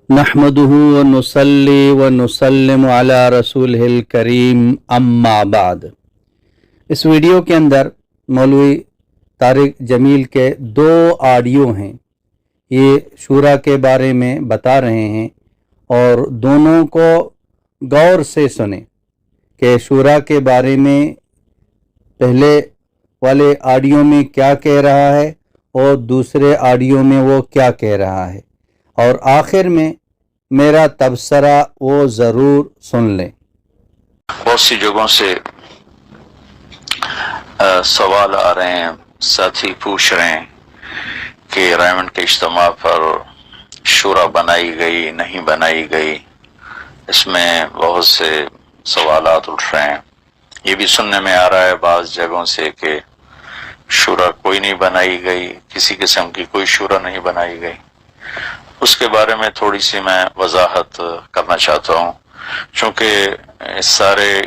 नहमदुहु व नुसल्ली व नुसल्लिमु अला रसूलिहिल करीम अम्मा बाद। इस वीडियो के अंदर मौलवी तारिक जमील के दो ऑडियो हैं। ये शूरा के बारे में बता रहे हैं और दोनों को गौर से सुने कि शूरा के बारे में पहले वाले ऑडियो में क्या कह रहा है और दूसरे ऑडियो में वो क्या कह रहा है, और आखिर में मेरा तबसरा वो ज़रूर सुन लें। बहुत सी जगहों से सवाल आ रहे हैं, साथी पूछ रहे हैं कि रायमंड के इज्तिमा पर शूरा बनाई गई नहीं बनाई गई। इसमें बहुत से सवालात उठ रहे हैं। ये भी सुनने में आ रहा है बाज़ जगहों से कि शूरा कोई नहीं बनाई गई, किसी किस्म की कोई शूरा नहीं बनाई गई। उसके बारे में थोड़ी सी मैं वजाहत करना चाहता हूँ, चूँकि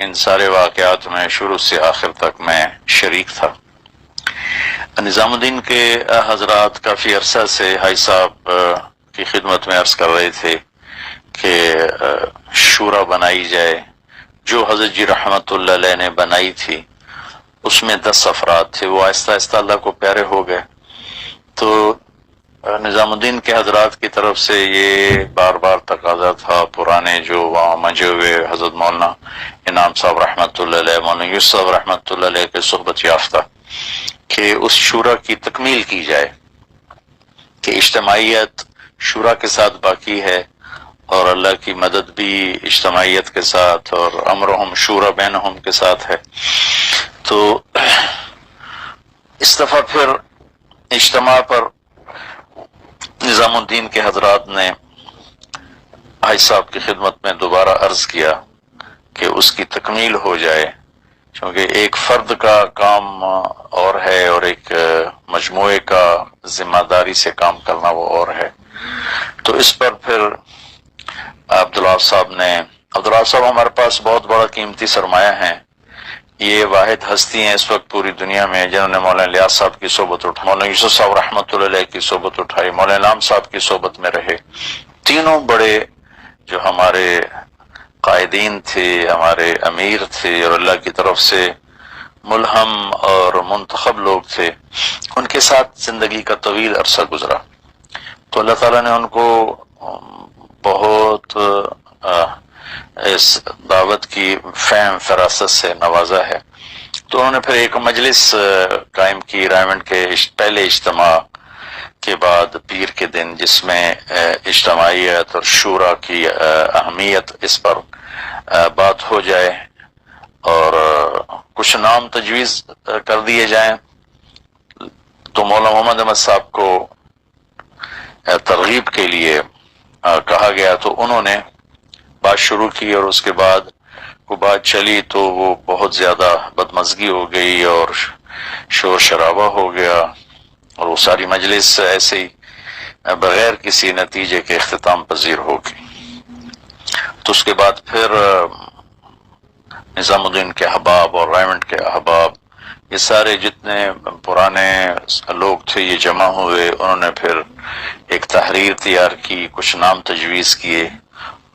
इन सारे वाक़यात में शुरू से आखिर तक मैं शरीक था। निज़ामुद्दीन के हजरात काफ़ी अरसा से हाई साहब की खिदमत में अर्ज़ कर रहे थे कि शूरा बनाई जाए। जो हज़रत जी रहमतुल्लाह अलैह ने बनाई थी उसमें 10 अफराद थे, वो आहिस्ता आहिस्ता अल्लाह को प्यारे हो गए। तो निज़ामुद्दीन के हजरात की तरफ से ये बार बार तकाजा था, पुराने जो वहाँ मजे हुए हज़रत मौलाना इनाम साहब रहमतुल्लाह अलैह, मौलाना यूसुफ साहब रहमतुल्लाह अलैह के सुहबत याफ्ता, कि उस शूरा की तकमील की जाए, कि इज्तिमाइयत शूरा के साथ बाकी है और अल्लाह की मदद भी इज्तिमाइयत के साथ और अमरहुम शूरा बैनहुम के साथ है। तो इस दफ़ा फिर इज्तिमा पर निज़ामुद्दीन के हजरात ने भाई साहब की खिदमत में दोबारा अर्ज किया कि उसकी तकमील हो जाए, क्योंकि एक फर्द का काम और है और एक मजमूए का जिम्मेदारी से काम करना वो और है। तो इस पर फिर अब्दुल्लाह साहब हमारे पास बहुत बड़ा कीमती सरमाया है। ये वाहिद हस्ती हैं इस वक्त पूरी दुनिया में जिन्होंने मौलाना इलियास साहब की सोबत उठाई, मौलाना यूसुफ साहब रहमतुल्लाह अलैह की सोबत उठाई, मौलाना इनाम साहब की सोबत में रहे। तीनों बड़े जो हमारे कायदीन थे, हमारे अमीर थे और अल्लाह की तरफ से मुल्हम और मुंतखब लोग थे, उनके साथ जिंदगी का तवील अरसा गुजरा। तो अल्लाह ताला ने उनको बहुत इस दावत की फहम फरासत से नवाजा है। तो उन्होंने फिर एक मजलिस कायम की रायमंड के पहले इज्तिमा के बाद पीर के दिन, जिसमें इज्तिमाइयत और शूरा की अहमियत इस पर बात हो जाए और कुछ नाम तजवीज़ कर दिए जाएं। तो मौलाना मोहम्मद अहमद साहब को तरगीब के लिए कहा गया, तो उन्होंने बात शुरू की और उसके बाद वो बात चली तो वो बहुत ज़्यादा बदमज़गी हो गई और शोर शराबा हो गया और वो सारी मजलिस ऐसे ही बगैर किसी नतीजे के इख्तिताम पजीर हो गई। तो उसके बाद फिर निज़ामुद्दीन के अहबाब और रायमंड के अहबाब, ये सारे जितने पुराने लोग थे, ये जमा हुए। उन्होंने फिर एक तहरीर तैयार की, कुछ नाम तजवीज़ किए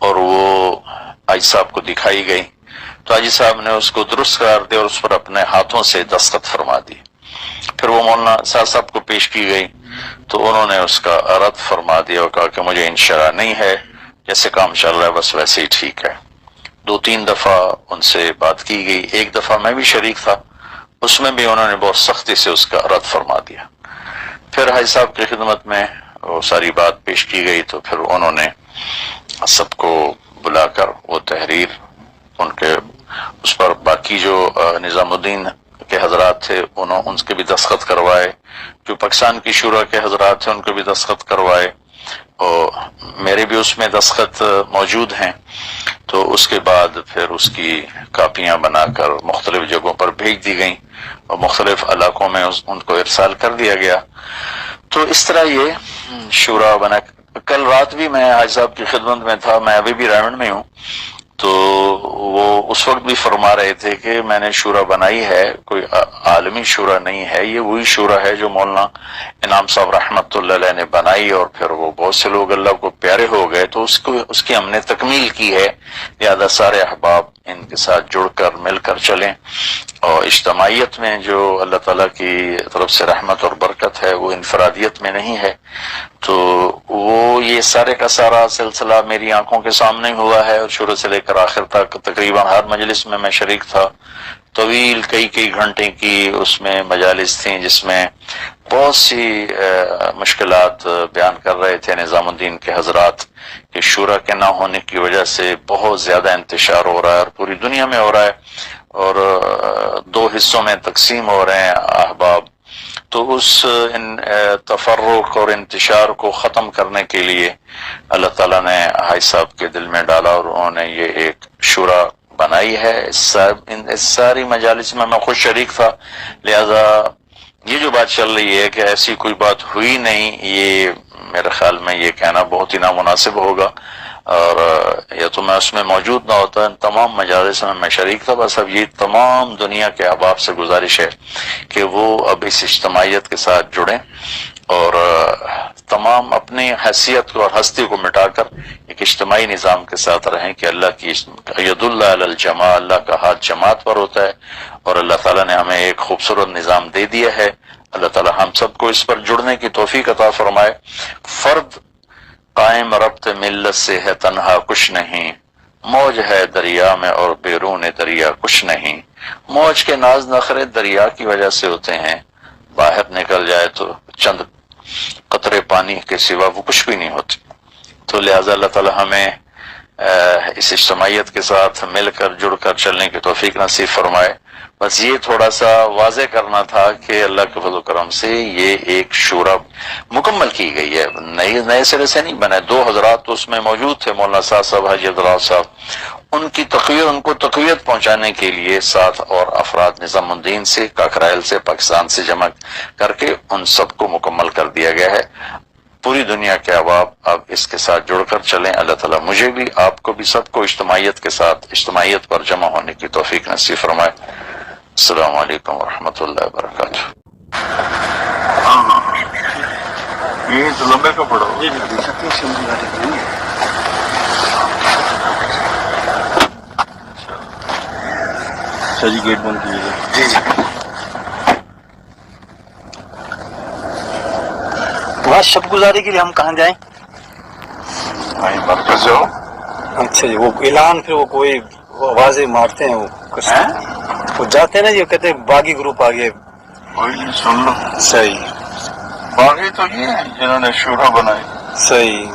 और वो हाजी साहब को दिखाई गई। तो हाजी साहब ने उसको दुरुस्त करार दिया और उस पर अपने हाथों से दस्तखत फरमा दिए। फिर वो मौलाना साहब को पेश की गई तो उन्होंने उसका रद्द फरमा दिया और कहा कि मुझे इंशरा नहीं है, जैसे काम चल रहा है बस वैसे ही ठीक है। 2-3 दफ़ा उनसे बात की गई। एक दफ़ा मैं भी शरीक था, उसमें भी उन्होंने बहुत सख्ती से उसका रद्द फरमा दिया। फिर हाजी साहब की खिदमत में वो सारी बात पेश की गई तो फिर उन्होंने सबको बुलाकर वो तहरीर उनके उस पर बाकी जो निज़ामुद्दीन के हजरात थे उनके भी दस्तखत करवाए, जो पाकिस्तान की शूरा के हजरात थे उनके भी दस्तखत करवाए और मेरे भी उसमें दस्तखत मौजूद हैं। तो उसके बाद फिर उसकी कापियाँ बनाकर मुख्तलिफ जगहों पर भेज दी गई और मुख्तलिफ इलाकों में उनको इरसाल कर दिया गया। तो इस तरह ये शूरा बना। कल रात भी मैं हाजी साहब की खिदमत में था, मैं अभी भी रायमंड में हूँ। تو وہ اس وقت بھی فرما رہے تھے کہ میں نے شورا بنائی ہے، کوئی عالمی شورا نہیں ہے، یہ وہی شورا ہے جو مولانا انعام صاحب رحمت اللہ علیہ نے بنائی، اور پھر وہ بہت سے لوگ اللہ کو پیارے ہو گئے، تو اس کی ہم نے تکمیل کی ہے۔ لہذا سارے احباب ان کے ساتھ جڑ کر مل کر چلیں، اور اجتماعیت میں جو اللہ تعالیٰ کی طرف سے رحمت اور برکت ہے وہ انفرادیت میں نہیں ہے۔ تو وہ یہ سارے کا سارا سلسلہ میری آنکھوں کے سامنے ہوا ہے، اور شروع سے لے کر آخر تک تقریباً ہر مجلس میں شریک تھا۔ طویل کئی گھنٹے کی اس میں مجالس تھیں جس میں بہت سی مشکلات بیان کر رہے تھے نظام الدین کے حضرات کہ شورا کے نہ ہونے کی وجہ سے بہت زیادہ انتشار ہو رہا ہے، اور پوری دنیا میں ہو رہا ہے، اور دو حصوں میں تقسیم ہو رہے ہیں احباب۔ تو اس تفرق اور انتشار کو ختم کرنے کے لیے اللہ تعالیٰ نے حاج صاحب کے دل میں ڈالا، اور انہوں نے یہ ایک شورا بنائی ہے۔ اس ساری مجالس میں خود شریک تھا، لہذا یہ جو بات چل رہی ہے کہ ایسی کوئی بات ہوئی نہیں، یہ میرے خیال میں یہ کہنا بہت ہی نامناسب ہوگا، اور یا تو میں اس میں موجود نہ ہوتا۔ ان تمام مجالس میں شریک تھا۔ بس اب یہ تمام دنیا کے احباب سے گزارش ہے کہ وہ اب اس اجتماعیت کے ساتھ جڑیں، اور تمام اپنی حیثیت کو اور ہستی کو مٹا کر ایک اجتماعی نظام کے ساتھ رہیں کہ اللہ کی ید اللہ علی الجماع، اللہ کا ہاتھ جماعت پر ہوتا ہے، اور اللہ تعالیٰ نے ہمیں ایک خوبصورت نظام دے دیا ہے۔ اللہ تعالیٰ ہم سب کو اس پر جڑنے کی توفیق عطا فرمائے۔ فرد قائم ربط ملت سے ہے تنہا کچھ نہیں، موج ہے دریا میں اور بیرون دریا کچھ نہیں، موج کے ناز نخرے دریا کی وجہ سے ہوتے ہیں، باہر نکل جائے تو چند قطرے پانی کے سوا وہ کچھ بھی نہیں ہوتے۔ تو لہٰذا اللہ تعالیٰ ہمیں اس اجتماعیت کے ساتھ مل کر جڑ کر چلنے کی توفیق نصیب فرمائے۔ بس یہ تھوڑا سا واضح کرنا تھا کہ اللہ کے فضل و کرم سے یہ ایک شورا مکمل کی گئی ہے، نئے سرے سے نہیں بنا ہے۔ دو حضرات تو اس میں موجود تھے، مولانا صاحب حاجی عبداللہ صاحب، ان کو تقویت پہنچانے کے لیے 7 اور افراد نظام الدین سے، کاکرائل سے، پاکستان سے جمع کر کے ان سب کو مکمل کر دیا گیا ہے۔ پوری دنیا کے احباب اب اس کے ساتھ جڑ کر چلیں۔ اللہ تعالیٰ مجھے بھی، آپ کو بھی، سب کو اجتماعیت کے ساتھ اجتماعیت پر جمع ہونے کی توفیق نصیب فرمائے۔ السلام علیکم ورحمۃ اللہ وبرکاتہ۔ یہ تو لمبے کا پڑا جی، گیٹ بند کیجیے گا۔ جی جی، وہاں شب گزاری کے لیے ہم کہاں جائیں؟ مرکز جاؤ۔ اچھا جی، وہ اعلان پھر وہ کوئی آوازیں مارتے ہیں، وہ جاتے ہیں نا جی، کہتے ہیں باغی گروپ آ گئے۔ کوئی نہیں، سن لو۔ صحیح، باغی تو یہ ہیں جنہوں نے شورا بنائی، صحیح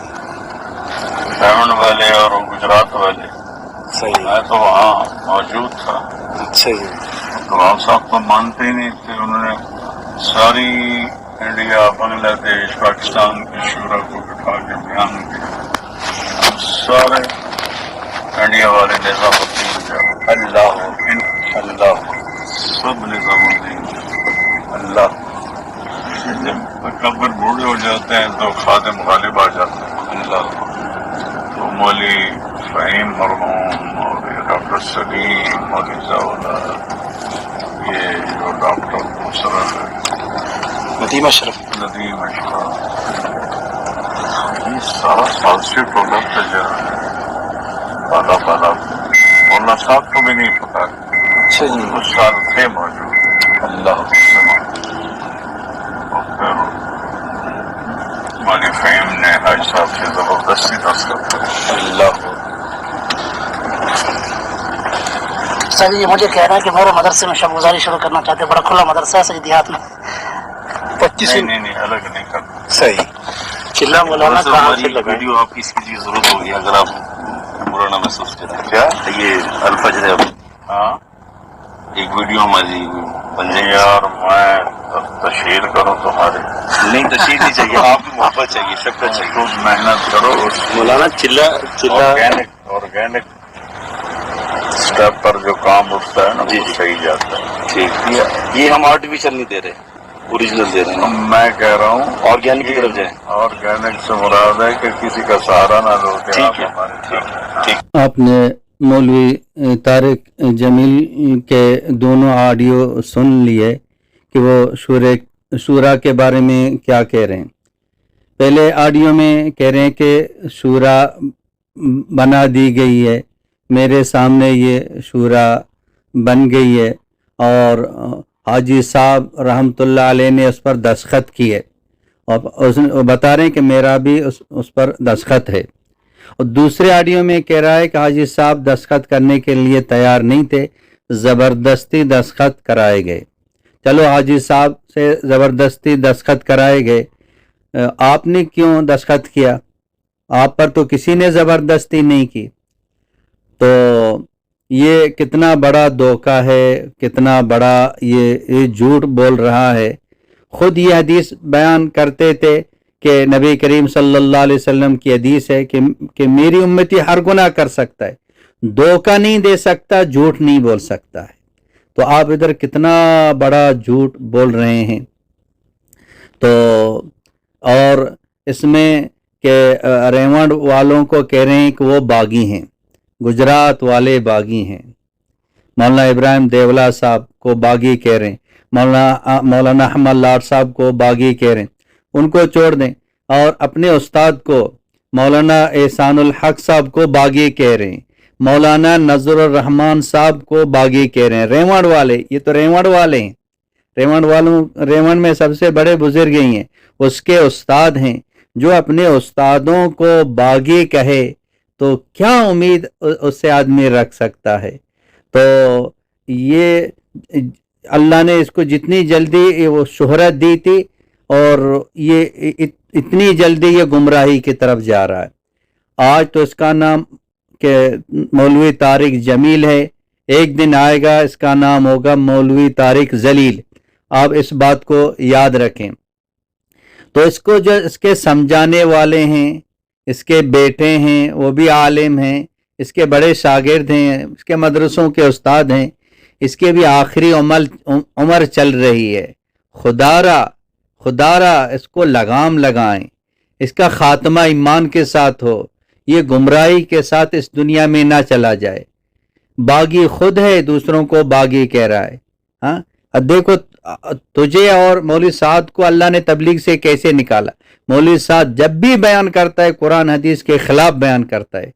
ڈائمنڈ والے اور گجرات والے۔ صحیح، میں تو وہاں موجود تھا۔ اچھا جی، نواب صاحب تو مانتے ہی نہیں تھے، انہوں نے ساری انڈیا، بنگلہ دیش، پاکستان کی شورا کو بٹھا کے بیان کیا، سارے انڈیا والے نظام الدین کا، اللہ اللہ سب نظام الدین کا، اللہ۔ جب اکبر بوڑھے ہو جاتے ہیں تو خادم غالب آ جاتے ہیں، اللہ۔ تو مولوی فہیم مرحوم اور ڈاکٹر سلیم، مولوی ضیاءاللہ، یہ جو ڈاکٹر مسرت ہے، ندیم اشرف، یہ سارا پازیٹیو پروڈکٹ ہے جو بالا بالا مولانا صاحب کو بھی نہیں پتا، اچھا جی، کچھ سال تھے موجود، اللہ اور پھر مولوی فہیم نے حاج صاحب سے زبردستی دستخط کر، اللہ۔ سر یہ مجھے کہہ رہا ہے کہ میرے مدرسے میں شب گزاری شروع کرنا چاہتے ہیں، بڑا کھلا مدرسہ ہے سر دیہات میں۔ 25 نہیں الگ نہیں کرنا، صحیح۔ چلا مولانا کہاں سے لگا؟ ویڈیو آپ کی اس کی ضرورت ہوگی اگر آپ برا نہ محسوس کریں۔ کیا یہ الفجر ہاں ایک ویڈیو ہماری جی یار، میں تشہیر کروں تمہاری؟ نہیں، تشہیر نہیں چاہیے، آپ کی محبت چاہیے، شفقت چاہیے۔ خود محنت کرو، مولانا چلا آرگینک اسٹیپ پر جو کام اٹھتا ہے نا وہ صحیح جاتا ہے۔ ٹھیک، یہ ہم آرٹیفیشل نہیں دے رہے، اوریجنل دے رہے ہیں، میں کہہ رہا ہوں آرگینک کی طرف جائیں۔ آرگینک سے مراد ہے کہ کسی کا سہارا نہ لو کہ آپ ٹھیک ہے، ہمارے ٹھیک۔ آپ نے मौलवी तारिक जमील के दोनों ऑडियो सुन लिए कि वो शूरा के बारे में क्या कह रहे हैं। पहले ऑडियो में कह रहे हैं कि शूरा बना दी गई है, मेरे सामने ये शूरा बन गई है और हाजी साहब रहमतुल्लाह अलैह ने उस पर दस्तखत किए और बता रहे हैं कि मेरा भी उस पर दस्तखत है। और दूसरे ऑडियो में कह रहा है कि हाजी साहब दस्तखत करने के लिए तैयार नहीं थे, ज़बरदस्ती दस्तखत कराए गए। चलो हाजी साहब से ज़बरदस्ती दस्तखत कराए गए, आपने क्यों दस्तखत किया? आप पर तो किसी ने ज़बरदस्ती नहीं की। तो ये कितना बड़ा धोखा है, कितना बड़ा ये झूठ बोल रहा है। खुद ये हदीस बयान करते थे कि नबी करीम सल्लल्लाहु अलैहि वसल्लम की हदीस है कि मेरी उम्मती हर गुनाह कर सकता है, धोखा नहीं दे सकता, झूठ नहीं बोल सकता है। तो आप इधर कितना बड़ा झूठ बोल रहे हैं। तो और इसमें कि रेवाड़ वालों को कह रहे हैं कि वो बागी हैं, गुजरात वाले बागी हैं। मौलाना इब्राहिम देवला साहब को बागी कह रहे हैं, मौलाना अहमद लाड साहब को बागी कह रहे हैं, उनको छोड़ दें। और अपने उस्ताद को मौलाना एहसानुल हक साहब को बागी कह रहे हैं, मौलाना नजरुर रहमान साहब को बागी कह रहे हैं। रेवाड़ वाले, ये तो रेवाड़ वाले हैं, रेवाड़ में सबसे बड़े बुजुर्ग ही हैं, उसके उस्ताद हैं। जो अपने उस्तादों को बागी कहे तो क्या उम्मीद उससे आदमी रख सकता है। तो ये अल्लाह ने इसको जितनी जल्दी वो शोहरत दी थी और ये इतनी जल्दी ये गुमराही की तरफ जा रहा है। आज तो इसका नाम के मौलवी तारिक जमील है, एक दिन आएगा इसका नाम होगा मौलवी तारिक जलील। आप इस बात को याद रखें। तो इसको जो इसके समझाने वाले हैं, इसके बेटे हैं, वो भी आलिम हैं, इसके बड़े शागिर्द हैं, इसके मदरसों के उस्ताद हैं, इसके भी आखिरी उम्र चल रही है। खुदारा इसको लगाम लगाएं, इसका खात्मा ईमान के साथ हो, ये गुमराही के साथ इस दुनिया में ना चला जाए। बागी खुद है, दूसरों को बागी कह रहा है। हाँ, अब देखो तुझे और मौलवी साद को अल्लाह ने तबलीग से कैसे निकाला। मौलवी साद जब भी बयान करता है कुरान हदीस के खिलाफ बयान करता है।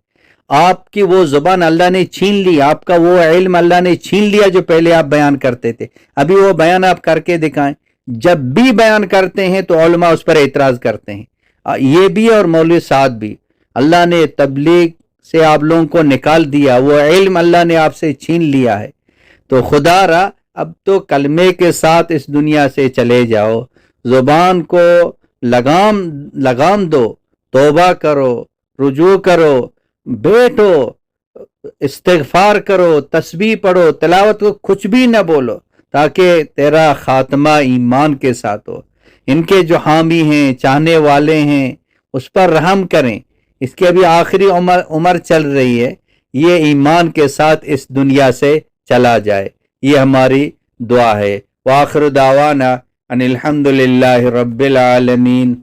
आपकी वो जुबान अल्लाह ने छीन ली, आपका वो इल्म अल्लाह ने छीन लिया जो पहले आप बयान करते थे। अभी वो बयान आप करके दिखाएं। जब भी बयान करते हैं तो उलमा उस पर एतराज करते हैं। ये भी और मौलवी साद भी, अल्लाह ने तबलीग से आप लोगों को निकाल दिया, वो इल्म अल्लाह ने आपसे छीन लिया है। तो खुदारा अब तो कलमे के साथ इस दुनिया से चले जाओ, जुबान को लगाम दो, तौबा करो, रुजू करो, बैठो, इस्तिगफार करो, तस्बीह पढ़ो, तिलावत को कुछ भी न बोलो, ताकि तेरा खात्मा ईमान के साथ हो। इनके जो हामी हैं, चाहने वाले हैं, उस पर रहम करें। इसकी अभी आखिरी उम्र चल रही है, ये ईमान के साथ इस दुनिया से चला जाए, ये हमारी दुआ है। वाखिर दावाना अनिल हम्दुलिल्लाहि रब्बिल आलमीन।